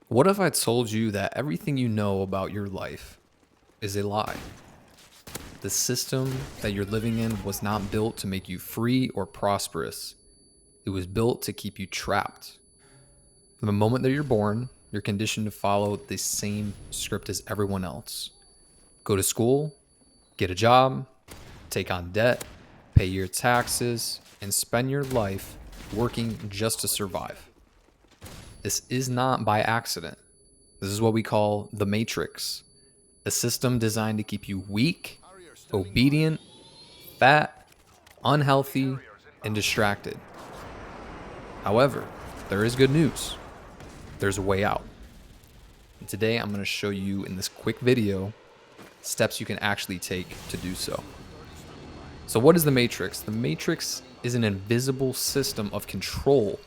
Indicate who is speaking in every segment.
Speaker 1: What if I told you that everything you know about your life is a lie? The system that you're living in was not built to make you free or prosperous. It was built to keep you trapped. From the moment that you're born, you're conditioned to follow the same script as everyone else. Go to school, get a job, take on debt, pay your taxes, and spend your life working just to survive. This is not by accident. This is what we call the Matrix, a system designed to keep you weak, obedient, fat, unhealthy, and distracted. However, there is good news. There's a way out. And today I'm going to show you in this quick video steps you can actually take to do so. So what is the Matrix? The Matrix is an invisible system of control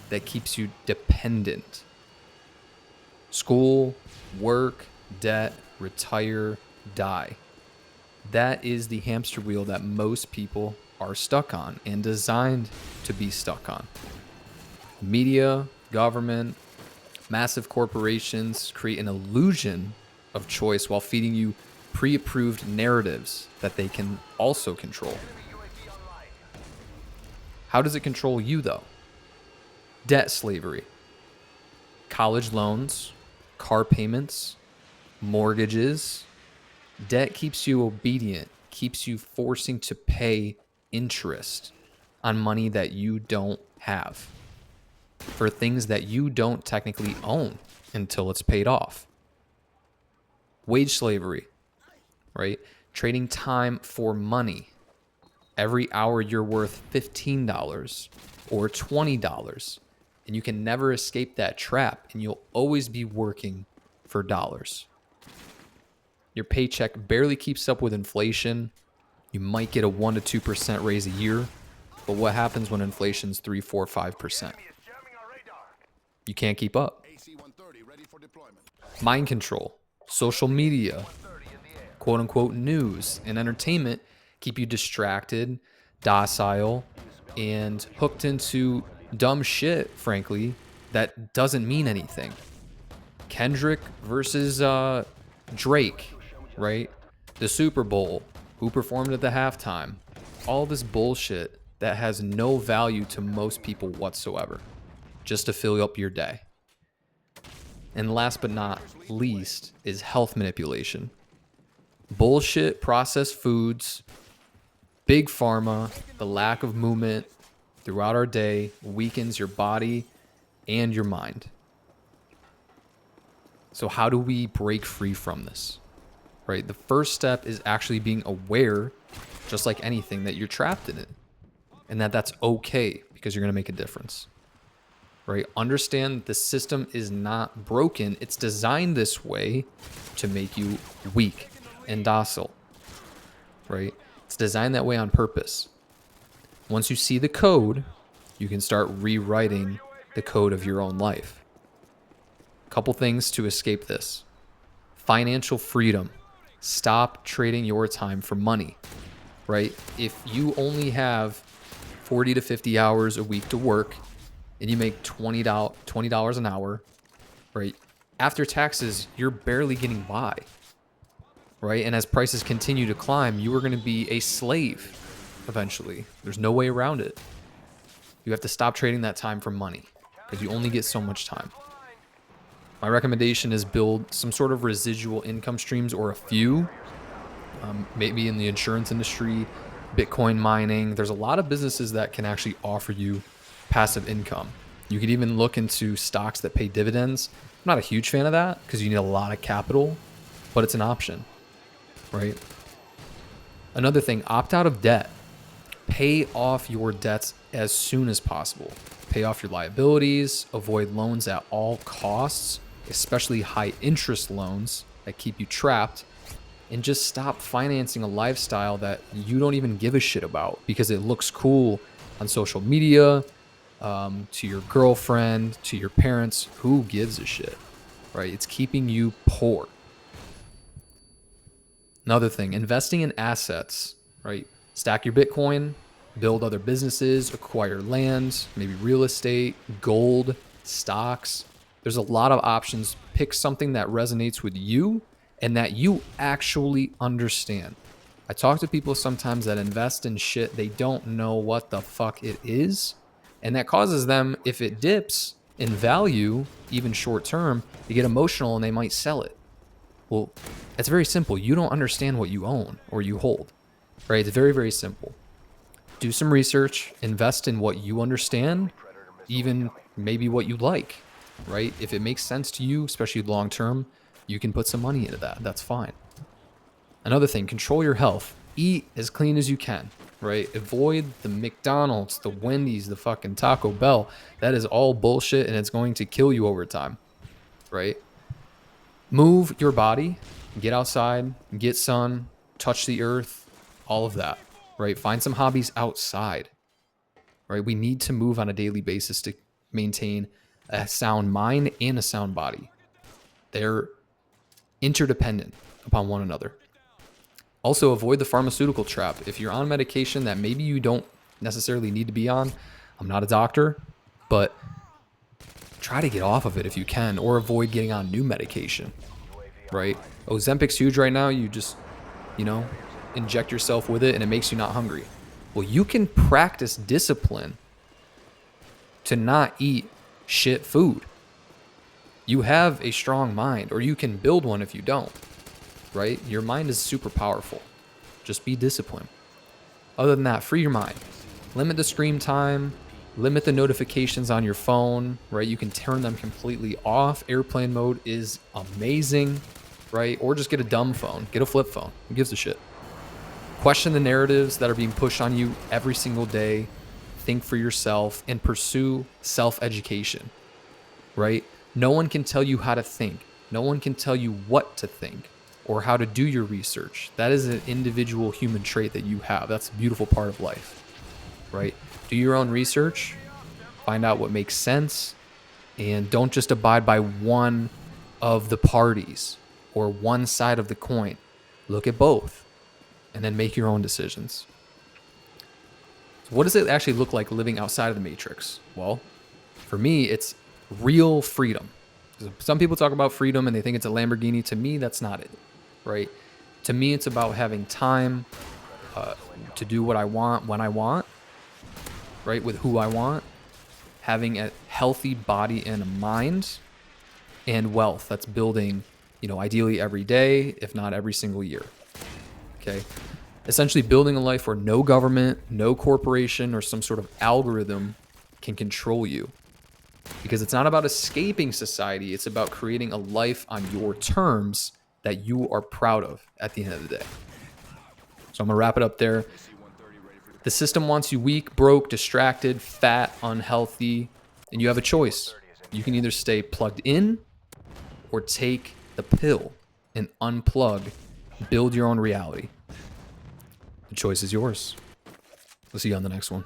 Speaker 1: that keeps you dependent. School, work, debt, retire, die. That is the hamster wheel that most people are stuck on and designed to be stuck on. Media, government, massive corporations create an illusion of choice while feeding you pre-approved narratives that they can also control. How does it control you though? Debt slavery, college loans, car payments, mortgages. Debt keeps you obedient, keeps you forcing to pay interest on money that you don't have for things that you don't technically own until it's paid off. Wage slavery, right? Trading time for money. Every hour you're worth $15 or $20, and you can never escape that trap, and you'll always be working for dollars. Your paycheck barely keeps up with inflation. You might get a 1 to 2% raise a year, but what happens when inflation's 3, 4, 5%? You can't keep up. Mind control, social media, quote unquote news, and entertainment keep you distracted, docile, and hooked into dumb shit, frankly, that doesn't mean anything. Kendrick versus Drake, right? The Super Bowl, who performed at the halftime, all this bullshit that has no value to most people whatsoever, just to fill up your day. And last but not least is health manipulation. Bullshit processed foods, big pharma, the lack of movement throughout our day weakens your body and your mind. So how do we break free from this? Right? The first step is actually being aware, just like anything, that you're trapped in it and that that's okay because you're going to make a difference. Right? Understand the system is not broken. It's designed this way to make you weak and docile. Right? It's designed that way on purpose. Once you see the code, you can start rewriting the code of your own life. Couple things to escape this. Financial freedom. Stop trading your time for money, right? If you only have 40 to 50 hours a week to work and you make $20 an hour, right? After taxes, you're barely getting by, right? And as prices continue to climb, you are going to be a slave eventually. There's no way around it. You have to stop trading that time for money because you only get so much time. My recommendation is build some sort of residual income streams or a few, maybe in the insurance industry, Bitcoin mining. There's a lot of businesses that can actually offer you passive income. You could even look into stocks that pay dividends. I'm not a huge fan of that because you need a lot of capital, but it's an option, right? Another thing, opt out of debt. Pay off your debts as soon as possible. Pay off your liabilities, avoid loans at all costs, especially high interest loans that keep you trapped, and just stop financing a lifestyle that you don't even give a shit about because it looks cool on social media, to your girlfriend, to your parents. Who gives a shit, right? It's keeping you poor. Another thing, investing in assets, right? Stack your Bitcoin, build other businesses, acquire land, maybe real estate, gold, stocks. There's a lot of options. Pick something that resonates with you and that you actually understand. I talk to people sometimes that invest in shit they don't know what the fuck it is. And that causes them, if it dips in value, even short term, to get emotional and they might sell it. Well, it's very simple. You don't understand what you own or you hold, right? It's very, very simple. Do some research, invest in what you understand, even maybe what you like, right? If it makes sense to you, especially long term, you can put some money into that. That's fine. Another thing, control your health. Eat as clean as you can, right? Avoid the McDonald's, the Wendy's, the fucking Taco Bell. That is all bullshit and it's going to kill you over time, right? Move your body, get outside, get sun, touch the earth, all of that, right? Find some hobbies outside, right? We need to move on a daily basis to maintain a sound mind and a sound body. They're interdependent upon one another. Also, avoid the pharmaceutical trap. If you're on medication that maybe you don't necessarily need to be on, I'm not a doctor, but try to get off of it if you can, or avoid getting on new medication, right? Ozempic's huge right now. You just, inject yourself with it and it makes you not hungry. Well, you can practice discipline to not eat shit food. You have a strong mind, or you can build one if you don't, right? Your mind is super powerful. Just be disciplined. Other than that, free your mind. Limit the screen time, limit the notifications on your phone, right? You can turn them completely off. Airplane mode is amazing, right? Or just get a dumb phone, get a flip phone. Who gives a shit? Question the narratives that are being pushed on you every single day. Think for yourself and pursue self-education, right? No one can tell you how to think. No one can tell you what to think or how to do your research. That is an individual human trait that you have. That's a beautiful part of life, right? Do your own research, find out what makes sense, and don't just abide by one of the parties or one side of the coin. Look at both and then make your own decisions. So what does it actually look like living outside of the matrix? Well, for me, it's real freedom. Some people talk about freedom and they think it's a Lamborghini. To me, that's not it, right? To me, it's about having time to do what I want when I want, right? With who I want, having a healthy body and a mind, and wealth that's building, ideally every day, if not every single year. Okay. Essentially building a life where no government, no corporation, or some sort of algorithm can control you. Because it's not about escaping society. It's about creating a life on your terms that you are proud of at the end of the day. So I'm going to wrap it up there. The system wants you weak, broke, distracted, fat, unhealthy, and you have a choice. You can either stay plugged in or take the pill and unplug, build your own reality. The choice is yours. We'll see you on the next one.